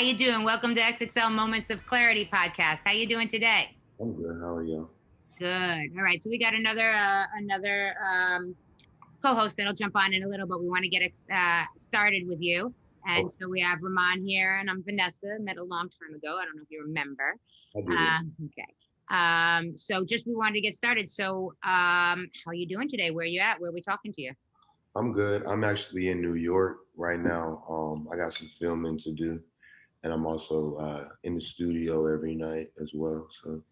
you doing? Welcome to XXL Moments of Clarity podcast. How you doing today? I'm good. How are you? Good. All right. So we got another co-host that'll jump on in a little, but we want to get started with you. And so we have Rahman here, and I'm Vanessa. Met a long time ago. I don't know if you remember. I do. Okay. So just we wanted to get started. So how are you doing today? Where are you at? Where are we talking to you? I'm good. I'm actually in New York right now. I got some filming to do, and I'm also in the studio every night as well. So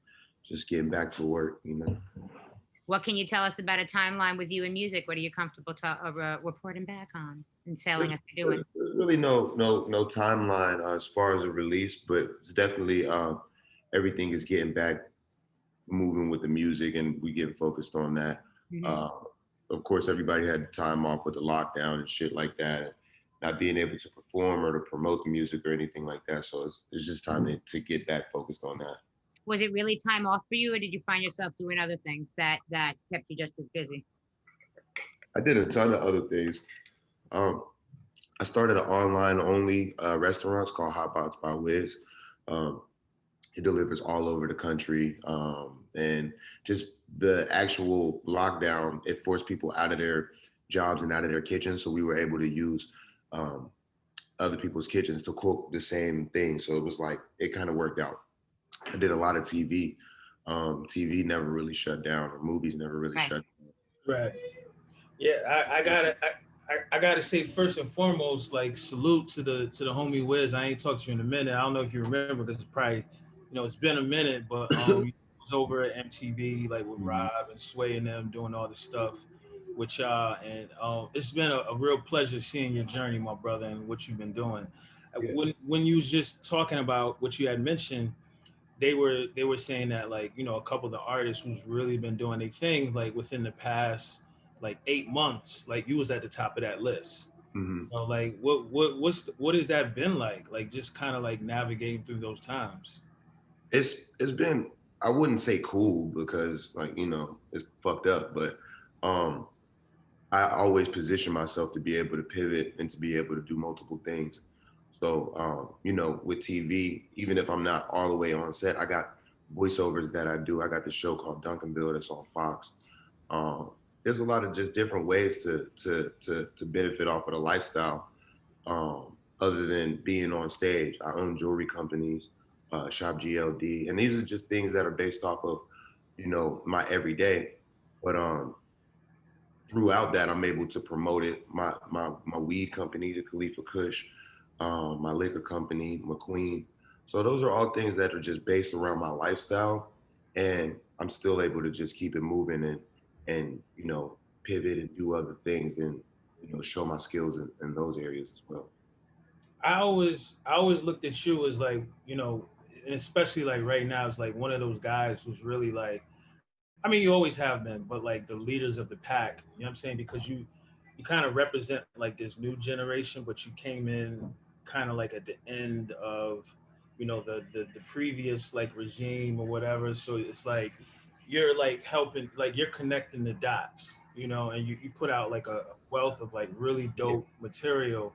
just getting back to work. What can you tell us about a timeline with you in music? What are you comfortable reporting back on and telling us you're doing? There's really no timeline as far as a release, but it's definitely everything is getting back moving with the music, and we get focused on that. Mm-hmm. Of course, everybody had time off with the lockdown and shit like that, not being able to perform or to promote the music or anything like that. So it's just time to get back focused on that. Was it really time off for you, or did you find yourself doing other things that kept you just as busy? I did a ton of other things. I started an online only restaurant. It's called Hot Box by Wiz. Um, it delivers all over the country, and just the actual lockdown, it forced people out of their jobs and out of their kitchens. So we were able to use um, other people's kitchens to cook the same thing. So it was like it kind of worked out. I did a lot of TV. TV never really shut down, or movies never really shut down. Right. Yeah, I gotta say first and foremost, like salute to the homie Wiz. I ain't talked to you in a minute. I don't know if you remember because it's probably it's been a minute, but you was over at MTV like with Rob and Sway and them doing all this stuff with y'all, and it's been a real pleasure seeing your journey, my brother, and what you've been doing. Yeah. When you was just talking about what you had mentioned, they were saying that like a couple of the artists who's really been doing their thing like within the past like 8 months, like you was at the top of that list. Mm-hmm. Like what has that been like just kind of like navigating through those times? It's been, I wouldn't say cool because like it's fucked up, but um I always position myself to be able to pivot and to be able to do multiple things. So, with TV, even if I'm not all the way on set, I got voiceovers that I do. I got the show called Duncanville that's on Fox. There's a lot of just different ways to benefit off of the lifestyle, other than being on stage. I own jewelry companies, Shop GLD, and these are just things that are based off of, my everyday. But throughout that, I'm able to promote it. My weed company, the Khalifa Kush, my liquor company, McQueen. So those are all things that are just based around my lifestyle, and I'm still able to just keep it moving and pivot and do other things and show my skills in those areas as well. I always looked at you as like and especially like right now it's like one of those guys who's really like, I mean, you always have been, but like the leaders of the pack, you know what I'm saying? Because you kind of represent like this new generation, but you came in kind of like at the end of, the previous like regime or whatever. So it's like you're like helping, like you're connecting the dots, and you put out like a wealth of like really dope material.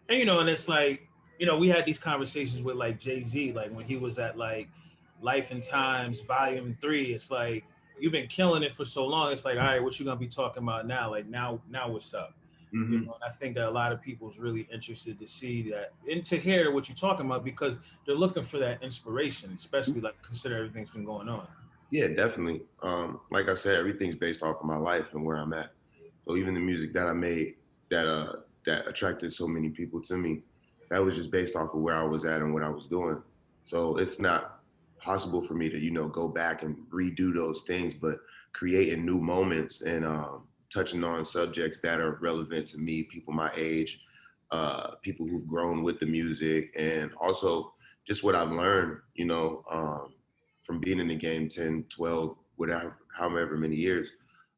And and it's like, we had these conversations with like Jay-Z, like when he was at like Life and Times Volume 3. It's like you've been killing it for so long. It's like, all right, what you gonna be talking about now? Like now what's up? Mm-hmm. And I think that a lot of people's really interested to see that and to hear what you're talking about because they're looking for that inspiration, especially like consider everything's been going on. Yeah, definitely. Like I said, everything's based off of my life and where I'm at. So even the music that I made that attracted so many people to me, that was just based off of where I was at and what I was doing. So it's not possible for me to, go back and redo those things, but creating new moments and touching on subjects that are relevant to me, people my age, people who've grown with the music, and also just what I've learned, from being in the game 10, 12, whatever, however many years.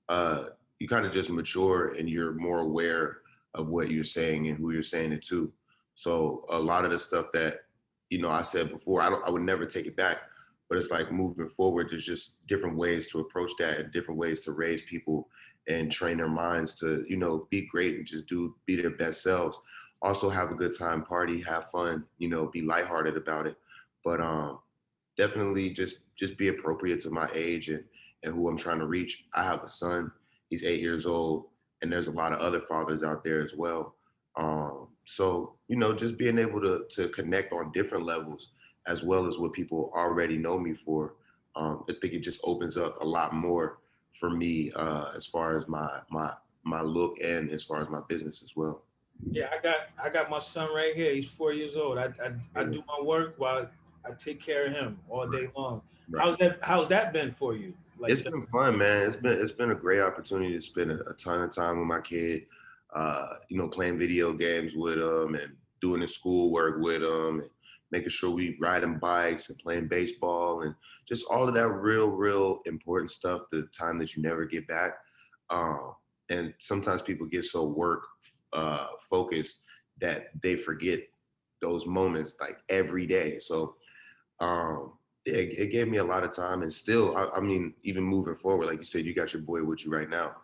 You kind of just mature and you're more aware of what you're saying and who you're saying it to. So a lot of the stuff that, I said before, I would never take it back, but it's like moving forward, there's just different ways to approach that and different ways to raise people and train their minds to, be great and just be their best selves. also have a good time, party, have fun, you know, be lighthearted about it. But definitely just be appropriate to my age and who I'm trying to reach. I have a son, he's 8 years old, and there's a lot of other fathers out there as well. So, you know, just being able to connect on different levels as well as what people already know me for. I think it just opens up a lot more for me as far as my look and as far as my business as well. Yeah, I got my son right here. He's 4 years old. I do my work while I take care of him all day long. Right. How's that been for you? Like, It's been fun, man. It's been a great opportunity to spend a ton of time with my kid. You know, playing video games with him and doing his schoolwork with him and making sure we riding bikes and playing baseball and just all of that real important stuff. The time that you never get back. Um, and sometimes people get so work focused that they forget those moments like every day. So yeah, it gave me a lot of time, and still, I mean, even moving forward, like you said, you got your boy with you right now.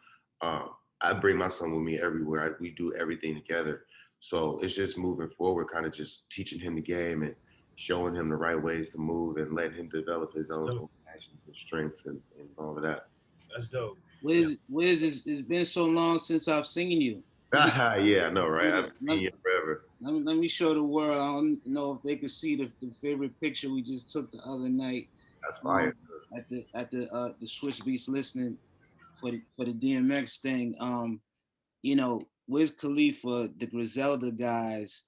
I bring my son with me everywhere. We do everything together. So it's just moving forward, kind of just teaching him the game and showing him the right ways to move and letting him develop his own passions and strengths and all of that. that's dope. Wiz, it's been so long since I've seen you. Yeah, I know, right? I haven't seen you forever. Let me show the world. I don't know if they could see the favorite picture we just took the other night. That's fire. At the Swiss Beats listening for the DMX thing. You know, Wiz Khalifa, the Griselda guys,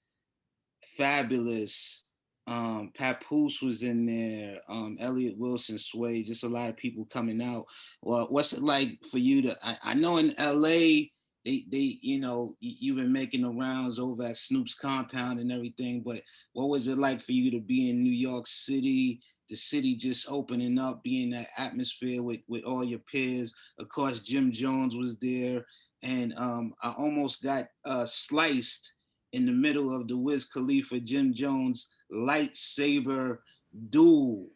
Fabulous. Papoose was in there. Elliot Wilson, Sway, just a lot of people coming out. Well, what's it like for you to? I know in LA. They you know, you've been making the rounds over at Snoop's compound and everything, but what was it like for you to be in New York City, the city just opening up, being that atmosphere with all your peers? Of course, Jim Jones was there, and I almost got sliced in the middle of the Wiz Khalifa Jim Jones lightsaber duel.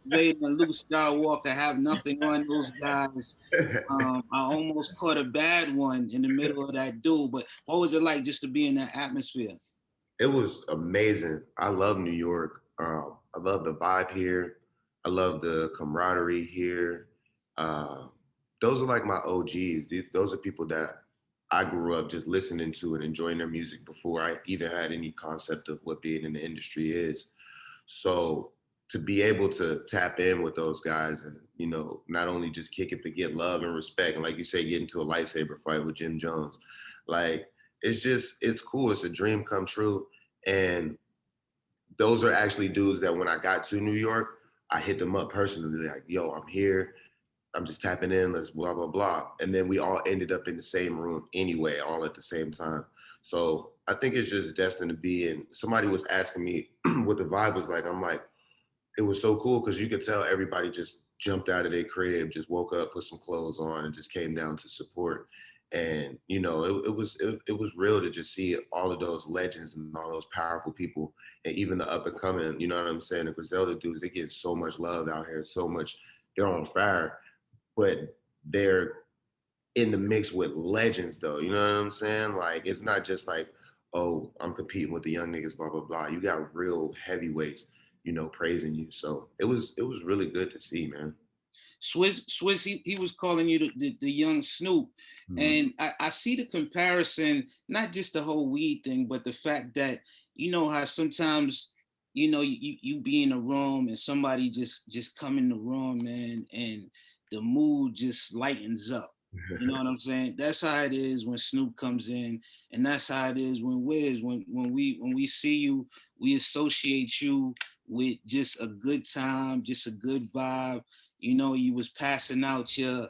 Vader and Luke Skywalker have nothing on those guys. I almost caught a bad one in the middle of that duel. But what was it like just to be in that atmosphere? It was amazing. I love New York. I love the vibe here. I love the camaraderie here. Those are like my OGs. Those are people that I grew up just listening to and enjoying their music before I even had any concept of what being in the industry is. So to be able to tap in with those guys and, you know, not only just kick it, but get love and respect. And like you say, get into a lightsaber fight with Jim Jones. Like, it's cool. It's a dream come true. And those are actually dudes that when I got to New York, I hit them up personally, like, yo, I'm here. I'm just tapping in, let's blah, blah, blah. And then we all ended up in the same room anyway, all at the same time. So I think it's just destined to be. And somebody was asking me what the vibe was like. I'm like, it was so cool because you could tell everybody just jumped out of their crib, just woke up, put some clothes on, and just came down to support. And you know, it was real to just see all of those legends and all those powerful people, and even the up and coming. You know what I'm saying? The Griselda dudes, they get so much love out here, so much. They're on fire, but they're in the mix with legends, though. You know what I'm saying? Like, it's not just like, oh, I'm competing with the young niggas, blah blah blah. You got real heavyweights, you know, praising you. So it was really good to see, man. Swiss, he was calling you the young Snoop. Mm-hmm. And I see the comparison, not just the whole weed thing, but the fact that, you know, how sometimes, you know, you be in a room and somebody just come in the room, man, and the mood just lightens up. You know what I'm saying? That's how it is when Snoop comes in, and that's how it is when Wiz. When we see you, we associate you with just a good time, just a good vibe. You know, you was passing out your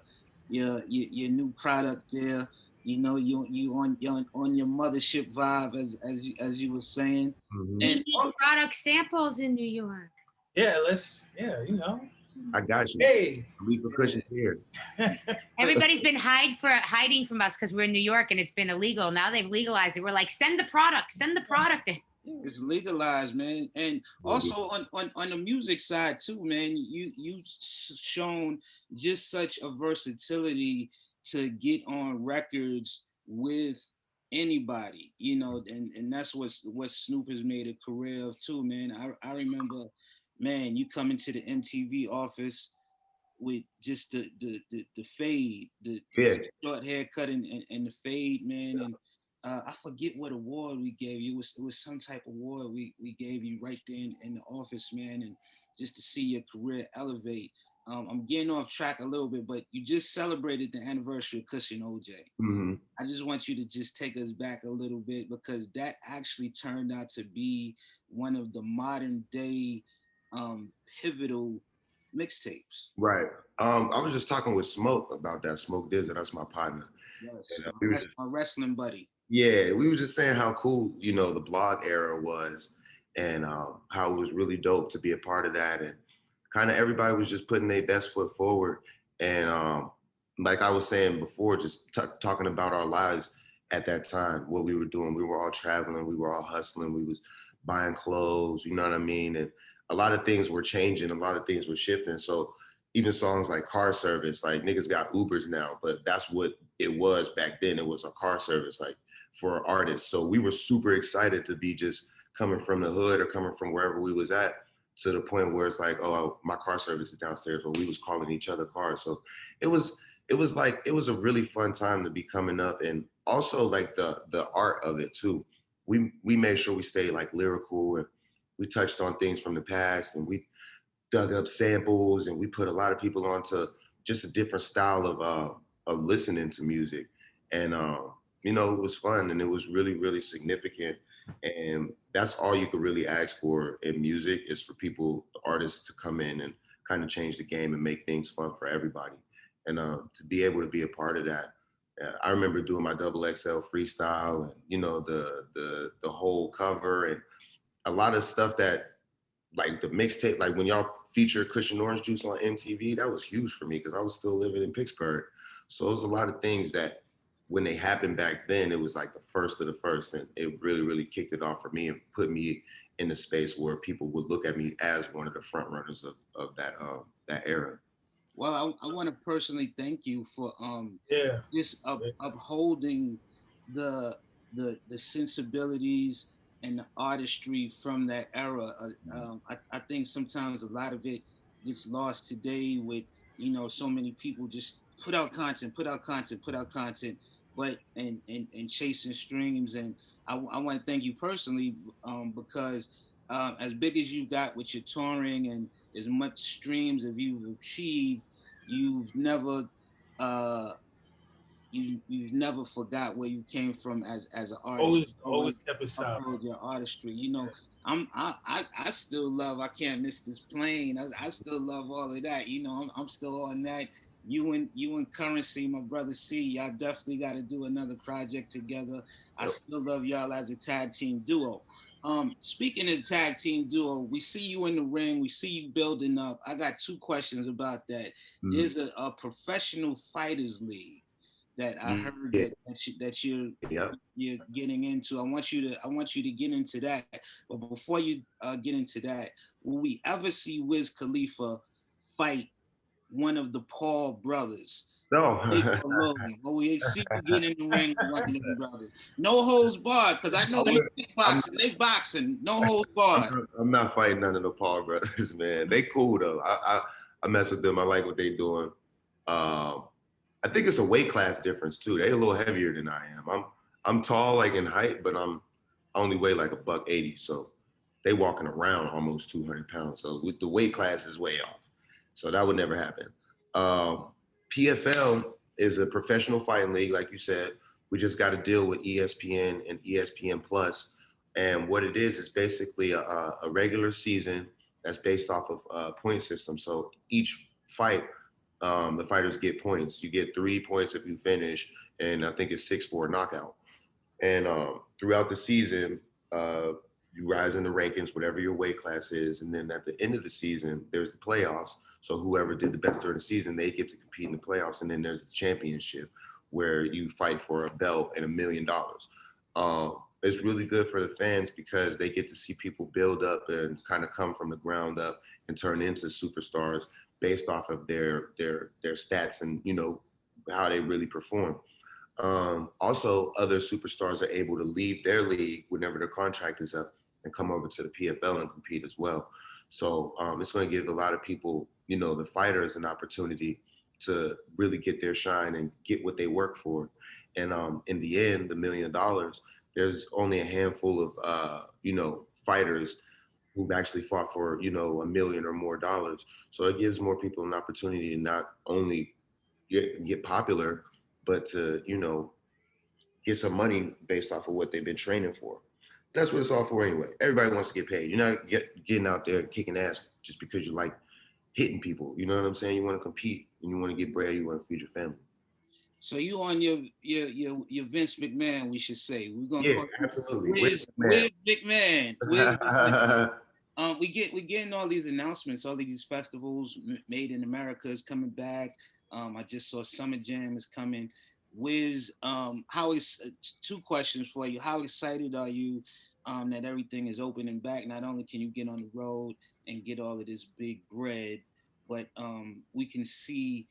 new product there. You know, you on your mothership vibe as you were saying. Mm-hmm. And product samples in New York. Yeah, you know. I got you. Hey, repercussions here. Everybody's been hiding from us because we're in New York and it's been illegal. Now they've legalized it. We're like, send the product in. It's legalized, man. And also on the music side too, man. You shown just such a versatility to get on records with anybody, you know, and that's what Snoop has made a career of too, man. I remember, man, you come into the MTV office with just the fade, the Yeah. short haircut and the fade, man. And I forget what award we gave you. It was some type of award we gave you right there in the office, man. And just to see your career elevate. I'm getting off track a little bit, but you just celebrated the anniversary of Cushion OJ. Mm-hmm. I just want you to just take us back a little bit because that actually turned out to be one of the modern day pivotal mixtapes. Right. I was just talking with Smoke about that. Smoke Dizzy, that's my partner. Yes, And we were just my wrestling buddy. yeah, we were just saying how cool, you know, the blog era was, and how it was really dope to be a part of that, and kind of everybody was just putting their best foot forward, and like I was saying before, just talking about our lives at that time, what we were doing. We were all traveling, we were all hustling, we was buying clothes, you know what I mean, and a lot of things were changing, a lot of things were shifting. So even songs like car service, like niggas got Ubers now, but that's what it was back then. It was a car service, like for artists. So we were super excited to be just coming from the hood or coming from wherever we was at to the point where it's like, oh, my car service is downstairs, or we was calling each other cars. So it was like it was a really fun time to be coming up, and also like the art of it too. We made sure we stayed like lyrical, and we touched on things from the past, and we dug up samples, and we put a lot of people onto just a different style of listening to music. And you know, it was fun, and it was really, really significant. And that's all you could really ask for in music, is for people, the artists, to come in and kind of change the game and make things fun for everybody. And to be able to be a part of that. I remember doing my double XL freestyle, and you know, the whole cover, and a lot of stuff that, like the mixtape, like when y'all featured Cushion Orange Juice on MTV, that was huge for me because I was still living in Pittsburgh. So it was a lot of things that when they happened back then, it was like the first of the first. And it really, really kicked it off for me and put me in the space where people would look at me as one of the front runners of that era. Well, I want to personally thank you for Yeah. just upholding the the sensibilities and the artistry from that era. I think sometimes a lot of it gets lost today with, you know, so many people just put out content, put out content, put out content, but and chasing streams. And I want to thank you personally because as big as you got with your touring and as much streams as you've achieved, you've never uh, you've never forgot where you came from as an artist. Always kept it solid. Upheld your artistry. You know, I still love I Can't Miss This Plane. I still love all of that. You know, I'm still on that. You and Currency, my brother C, y'all definitely got to do another project together. I still love y'all as a tag team duo. Speaking of tag team duo, we see you in the ring. We see you building up. I got two questions about that. There's a professional fighters league that I heard that you're getting into. I want you to get into that. But before you get into that, will we ever see Wiz Khalifa fight one of the Paul brothers? No. Big or Logan? Will we see you get in the ring with one of them brothers? No holds barred, because I know you boxing. They boxing. No holds barred. I'm not fighting none of the Paul brothers, man. They cool though. I mess with them. I like what they doing. I think it's a weight class difference too. They a little heavier than I am. I'm tall like in height, but I only weigh like $180. So they walking around almost 200 pounds. So with the weight class is way off. So that would never happen. PFL is a professional fighting league, like you said. We just got to deal with ESPN and ESPN Plus. And what it is basically a regular season that's based off of a point system. So each fight, the fighters get points. You get 3 points if you finish, and I think it's 6 for a knockout. And throughout the season, you rise in the rankings, whatever your weight class is. And then at the end of the season, there's the playoffs. So whoever did the best during the season, they get to compete in the playoffs. And then there's the championship, where you fight for a belt and $1 million. It's really good for the fans because they get to see people build up and kind of come from the ground up and turn into superstars based off of their stats and, you know, how they really perform. Also, other superstars are able to leave their league whenever their contract is up and come over to the PFL and compete as well. So it's going to give a lot of people, the fighters, an opportunity to really get their shine and get what they work for. And in the end, the $1 million, there's only a handful of, fighters who've actually fought for, $1 million or more dollars. So it gives more people an opportunity to not only get popular, but to, get some money based off of what they've been training for. That's what it's all for anyway. Everybody wants to get paid. You're not getting out there kicking ass just because you like hitting people. You know what I'm saying? You want to compete and you want to get bread. You want to feed your family. So you on your Vince McMahon, we should say. We're gonna call absolutely. Wiz McMahon. Wiz McMahon. We getting all these announcements, all these festivals made in America is coming back. I just saw Summer Jam is coming. Wiz, two questions for you. How excited are you that everything is opening back? Not only can you get on the road and get all of this big bread, but we can see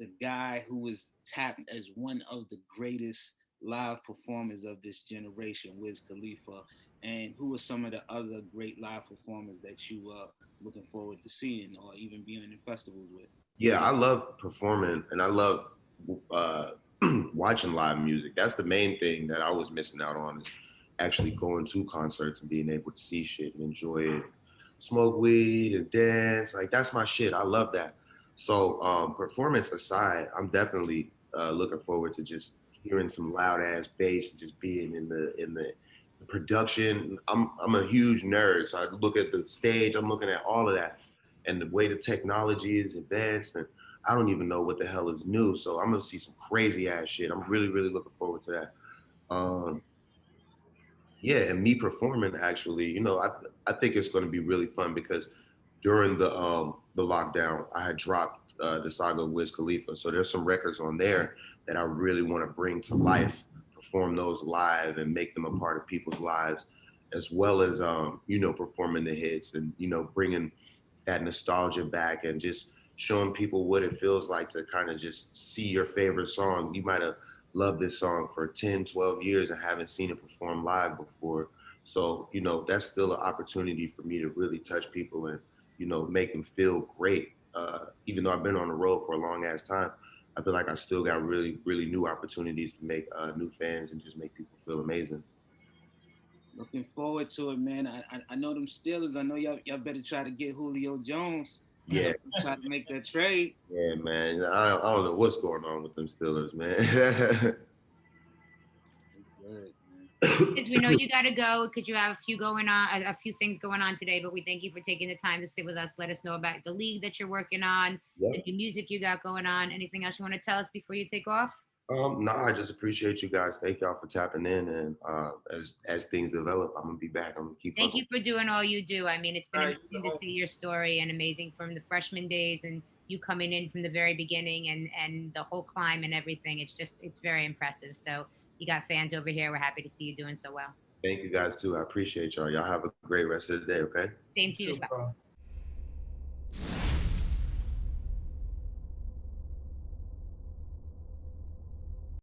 the guy who was tapped as one of the greatest live performers of this generation, Wiz Khalifa, and who are some of the other great live performers that you are looking forward to seeing or even being in festivals with? Yeah, I love performing and I love watching live music. That's the main thing that I was missing out on, is actually going to concerts and being able to see shit and enjoy it, smoke weed and dance. Like, that's my shit. I love that. So performance aside, I'm definitely looking forward to just hearing some loud ass bass and just being in the production. I'm a huge nerd, so I look at the stage. I'm looking at all of that, and the way the technology is advanced, and I don't even know what the hell is new. So I'm gonna see some crazy ass shit. I'm really, really looking forward to that. Yeah, and me performing actually, I think it's gonna be really fun because during the lockdown, I had dropped the Saga of Wiz Khalifa. So there's some records on there that I really want to bring to life, perform those live and make them a part of people's lives, as well as performing the hits and bringing that nostalgia back and just showing people what it feels like to kind of just see your favorite song. You might have loved this song for 10, 12 years and haven't seen it perform live before. So, that's still an opportunity for me to really touch people and, make them feel great. Even though I've been on the road for a long ass time, I feel like I still got really, really new opportunities to make new fans and just make people feel amazing. Looking forward to it, man. I know them Steelers. I know y'all better try to get Julio Jones. Yeah. Try to make that trade. Yeah, man. I don't know what's going on with them Steelers, man. Because we know you got to go because you have a few things going on today, but we thank you for taking the time to sit with us. Let us know about the league that you're working on, the new music you got going on. Anything else you want to tell us before you take off? No, I just appreciate you guys. Thank y'all for tapping in, and as things develop, I'm gonna be back. I'm gonna keep. Thank you for doing all you do. I mean, it's been amazing to see your story and amazing from the freshman days and you coming in from the very beginning and the whole climb and everything. It's very impressive. So you got fans over here. We're happy to see you doing so well. Thank you guys too. I appreciate y'all. Y'all have a great rest of the day. Okay. Same to you.